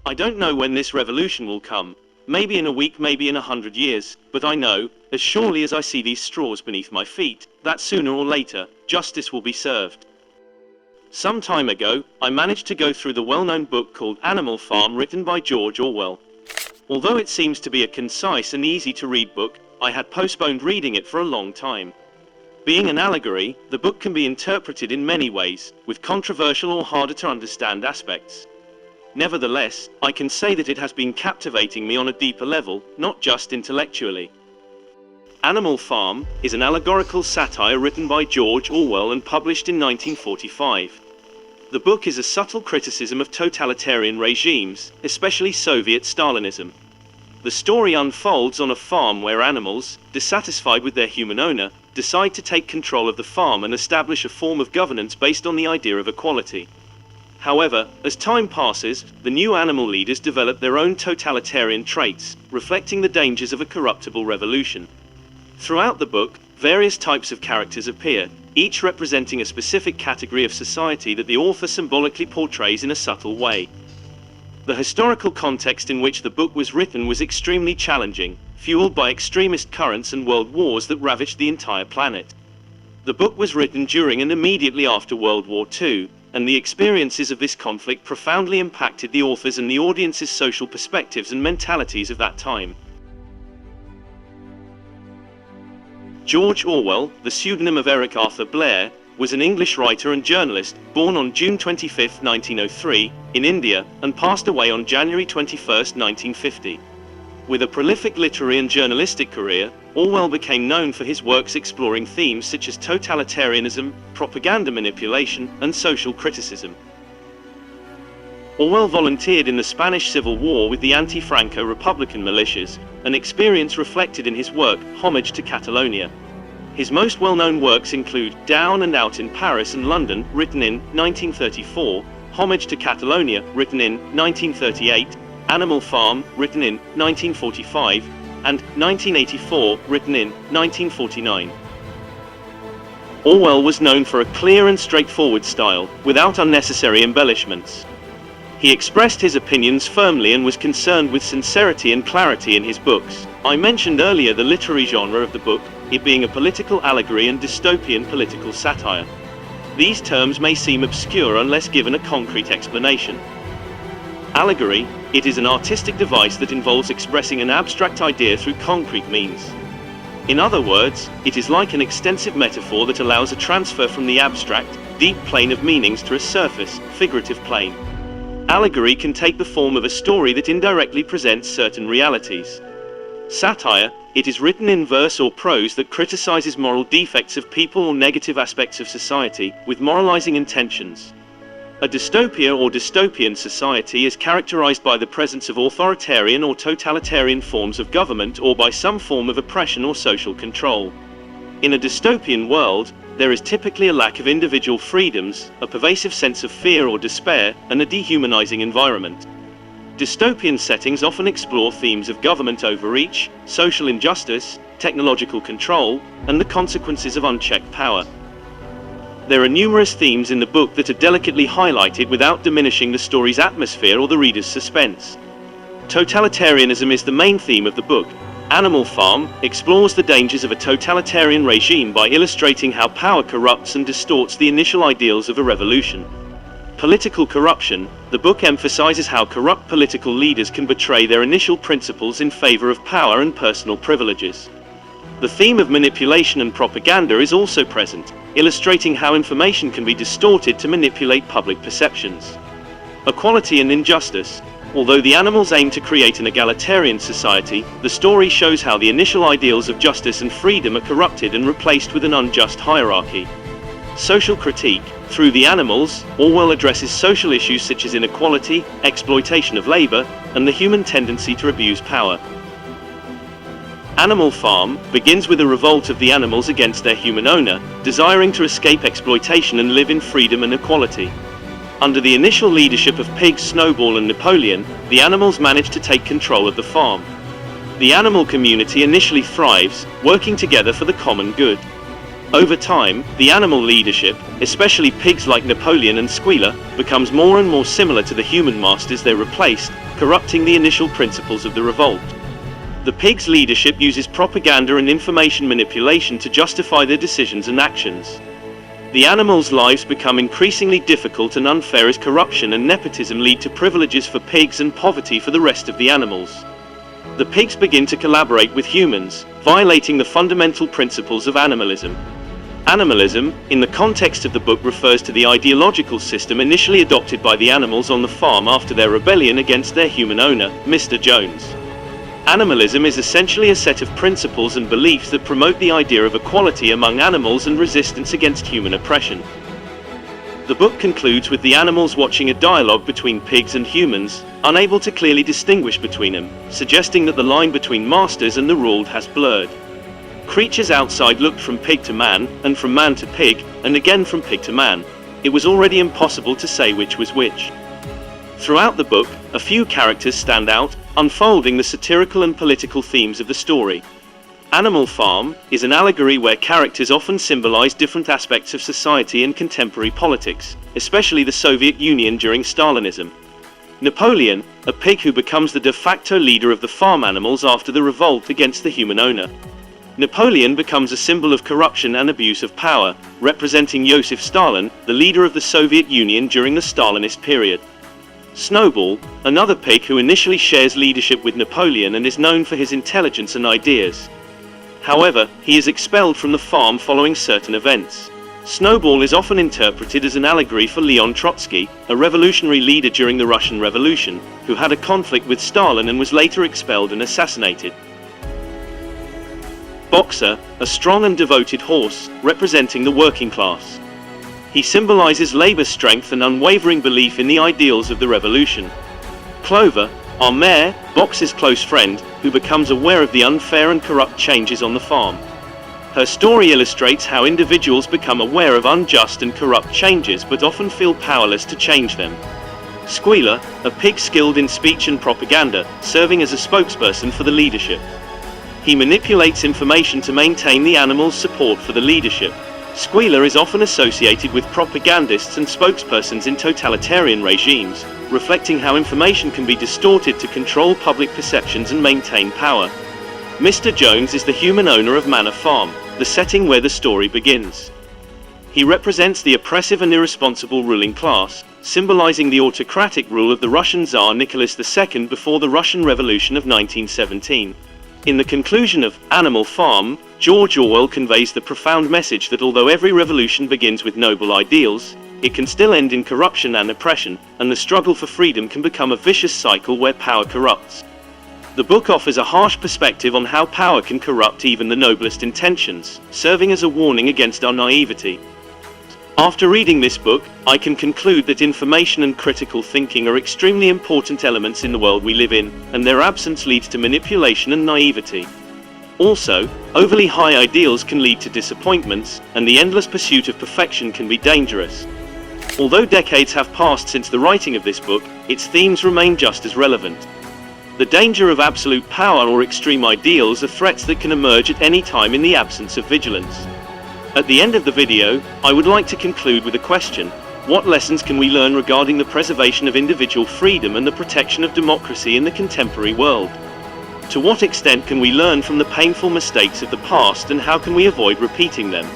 I don't know when this revolution will come. Maybe in a week, maybe in 100 years, but I know, as surely as I see these straws beneath my feet, that sooner or later, justice will be served. Some time ago, I managed to go through the well-known book called Animal Farm, written by George Orwell. Although it seems to be a concise and easy-to-read book, I had postponed reading it for a long time. Being an allegory, the book can be interpreted in many ways, with controversial or harder-to-understand aspects. Nevertheless, I can say that it has been captivating me on a deeper level, not just intellectually. Animal Farm is an allegorical satire written by George Orwell and published in 1945. The book is a subtle criticism of totalitarian regimes, especially Soviet Stalinism. The story unfolds on a farm where animals, dissatisfied with their human owner, decide to take control of the farm and establish a form of governance based on the idea of equality. However, as time passes, the new animal leaders develop their own totalitarian traits, reflecting the dangers of a corruptible revolution. Throughout the book, various types of characters appear, each representing a specific category of society that the author symbolically portrays in a subtle way. The historical context in which the book was written was extremely challenging, fueled by extremist currents and world wars that ravaged the entire planet. The book was written during and immediately after World War II, and the experiences of this conflict profoundly impacted the author's and the audience's social perspectives and mentalities of that time. George Orwell, the pseudonym of Eric Arthur Blair, was an English writer and journalist, born on June 25, 1903, in India, and passed away on January 21, 1950. With a prolific literary and journalistic career, Orwell became known for his works exploring themes such as totalitarianism, propaganda manipulation, and social criticism. Orwell volunteered in the Spanish Civil War with the anti-Franco Republican militias, an experience reflected in his work, Homage to Catalonia. His most well-known works include Down and Out in Paris and London, written in 1934, Homage to Catalonia, written in 1938, Animal Farm, written in 1945, and 1984, written in 1949. Orwell was known for a clear and straightforward style, without unnecessary embellishments. He expressed his opinions firmly and was concerned with sincerity and clarity in his books. I mentioned earlier the literary genre of the book, it being a political allegory and dystopian political satire. These terms may seem obscure unless given a concrete explanation. Allegory, it is an artistic device that involves expressing an abstract idea through concrete means. In other words, it is like an extensive metaphor that allows a transfer from the abstract, deep plane of meanings to a surface, figurative plane. Allegory can take the form of a story that indirectly presents certain realities. Satire, it is written in verse or prose that criticizes moral defects of people or negative aspects of society, with moralizing intentions. A dystopia or dystopian society is characterized by the presence of authoritarian or totalitarian forms of government or by some form of oppression or social control. In a dystopian world, there is typically a lack of individual freedoms, a pervasive sense of fear or despair, and a dehumanizing environment. Dystopian settings often explore themes of government overreach, social injustice, technological control, and the consequences of unchecked power. There are numerous themes in the book that are delicately highlighted without diminishing the story's atmosphere or the reader's suspense. Totalitarianism is the main theme of the book. Animal Farm explores the dangers of a totalitarian regime by illustrating how power corrupts and distorts the initial ideals of a revolution. Political corruption, the book emphasizes how corrupt political leaders can betray their initial principles in favor of power and personal privileges. The theme of manipulation and propaganda is also present, illustrating how information can be distorted to manipulate public perceptions. Equality and injustice. Although the animals aim to create an egalitarian society, the story shows how the initial ideals of justice and freedom are corrupted and replaced with an unjust hierarchy. Social critique. Through the animals, Orwell addresses social issues such as inequality, exploitation of labor, and the human tendency to abuse power. Animal Farm begins with a revolt of the animals against their human owner, desiring to escape exploitation and live in freedom and equality. Under the initial leadership of Pig, Snowball, and Napoleon, the animals manage to take control of the farm. The animal community initially thrives, working together for the common good. Over time, the animal leadership, especially pigs like Napoleon and Squealer, becomes more and more similar to the human masters they replaced, corrupting the initial principles of the revolt. The pigs' leadership uses propaganda and information manipulation to justify their decisions and actions. The animals' lives become increasingly difficult and unfair as corruption and nepotism lead to privileges for pigs and poverty for the rest of the animals. The pigs begin to collaborate with humans, violating the fundamental principles of animalism. Animalism, in the context of the book, refers to the ideological system initially adopted by the animals on the farm after their rebellion against their human owner, Mr. Jones. Animalism is essentially a set of principles and beliefs that promote the idea of equality among animals and resistance against human oppression. The book concludes with the animals watching a dialogue between pigs and humans, unable to clearly distinguish between them, suggesting that the line between masters and the ruled has blurred. Creatures outside looked from pig to man, and from man to pig, and again from pig to man. It was already impossible to say which was which. Throughout the book, a few characters stand out, unfolding the satirical and political themes of the story. Animal Farm is an allegory where characters often symbolize different aspects of society and contemporary politics, especially the Soviet Union during Stalinism. Napoleon, a pig who becomes the de facto leader of the farm animals after the revolt against the human owner. Napoleon becomes a symbol of corruption and abuse of power, representing Joseph Stalin, the leader of the Soviet Union during the Stalinist period. Snowball, another pig who initially shares leadership with Napoleon and is known for his intelligence and ideas. However, he is expelled from the farm following certain events. Snowball is often interpreted as an allegory for Leon Trotsky, a revolutionary leader during the Russian Revolution, who had a conflict with Stalin and was later expelled and assassinated. Boxer, a strong and devoted horse, representing the working class. He symbolizes labor strength and unwavering belief in the ideals of the revolution. Clover, our mare, Boxer's close friend, who becomes aware of the unfair and corrupt changes on the farm. Her story illustrates how individuals become aware of unjust and corrupt changes but often feel powerless to change them. Squealer, a pig skilled in speech and propaganda, serving as a spokesperson for the leadership. He manipulates information to maintain the animal's support for the leadership. Squealer is often associated with propagandists and spokespersons in totalitarian regimes, reflecting how information can be distorted to control public perceptions and maintain power. Mr. Jones is the human owner of Manor Farm, the setting where the story begins. He represents the oppressive and irresponsible ruling class, symbolizing the autocratic rule of the Russian Tsar Nicholas II before the Russian Revolution of 1917. In the conclusion of Animal Farm, George Orwell conveys the profound message that although every revolution begins with noble ideals, it can still end in corruption and oppression, and the struggle for freedom can become a vicious cycle where power corrupts. The book offers a harsh perspective on how power can corrupt even the noblest intentions, serving as a warning against our naivety. After reading this book, I can conclude that information and critical thinking are extremely important elements in the world we live in, and their absence leads to manipulation and naivety. Also, overly high ideals can lead to disappointments, and the endless pursuit of perfection can be dangerous. Although decades have passed since the writing of this book, its themes remain just as relevant. The danger of absolute power or extreme ideals are threats that can emerge at any time in the absence of vigilance. At the end of the video, I would like to conclude with a question. What lessons can we learn regarding the preservation of individual freedom and the protection of democracy in the contemporary world? To what extent can we learn from the painful mistakes of the past, and how can we avoid repeating them?